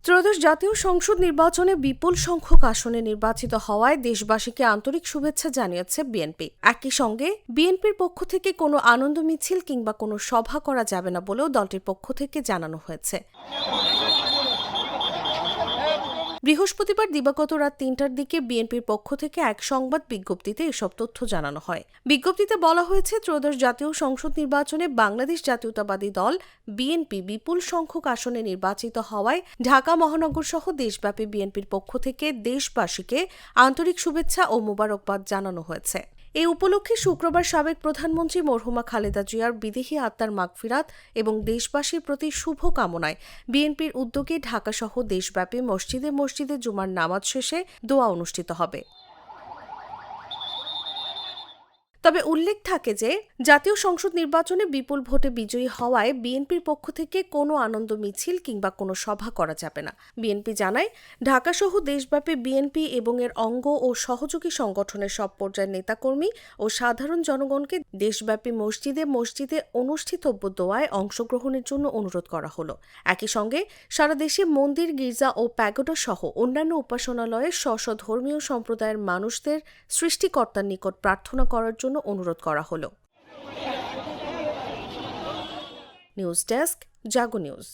ত্রয়োদশ জাতীয় সংসদ নির্বাচনে বিপুল সংখ্যক আসনে নির্বাচিত হওয়ায় দেশবাসীকে আন্তরিক শুভেচ্ছা জানিয়েছে বিএনপি। একই সঙ্গে বিএনপির পক্ষ থেকে কোনো আনন্দ মিছিল কিংবা কোনো সভা করা যাবে না বলেও দলটির পক্ষ থেকে জানানো হয়েছে। বৃহস্পতিবার দিবাগত রাত ৩টার দিকে বিএনপির পক্ষ থেকে এক সংবাদ বিজ্ঞপ্তিতে এসব তথ্য জানানো হয়। বিজ্ঞপ্তিতে বলা হয়েছে, ত্রয়োদশ জাতীয় সংসদ নির্বাচনে বাংলাদেশ জাতীয়তাবাদী দল বিএনপি বিপুল সংখ্যক আসনে নির্বাচিত হওয়ায় ঢাকা মহানগর সহ দেশব্যাপী বিএনপির পক্ষ থেকে দেশবাসীকে আন্তরিক শুভেচ্ছা ও মোবারকবাদ জানানো হয়েছে। এই উপলক্ষে শুক্রবার সাবেক প্রধানমন্ত্রী মরহুমা খালেদা জিয়ার বিদেহী আত্মার মাগফিরাত এবং দেশবাসীর প্রতি শুভ কামনায় বিএনপির উদ্যোগে ঢাকাসহ দেশব্যাপী মসজিদে মসজিদে জুমার নামাজ শেষে দোয়া অনুষ্ঠিত হবে। তবে উল্লেখ থাকে যে জাতীয় সংসদ নির্বাচনে বিপুল ভোটে বিজয়ী হওয়ায় বিএনপির পক্ষ থেকে কোনো আনন্দ মিছিল কিংবা কোনো সভা করা যাবে না। বিএনপি জানায়, ঢাকাসহ দেশব্যাপী বিএনপি এবং এর অঙ্গ ও সহযোগী সংগঠনের সব পর্যায়ের নেতাকর্মী ও সাধারণ জনগণকে দেশব্যাপী মসজিদে মসজিদে অনুষ্ঠিতব্য দোয়ায় অংশগ্রহণের জন্য অনুরোধ করা হলো। একই সঙ্গে সারা দেশে মন্দির, গির্জা ও প্যাগোডা সহ অন্যান্য উপাসনালয়ে স্ব ধর্মীয় সম্প্রদায়ের মানুষদের সৃষ্টিকর্তার নিকট প্রার্থনা করার জন্য অনুরোধ করা হলো। নিউজ ডেস্ক, জাগো নিউজ।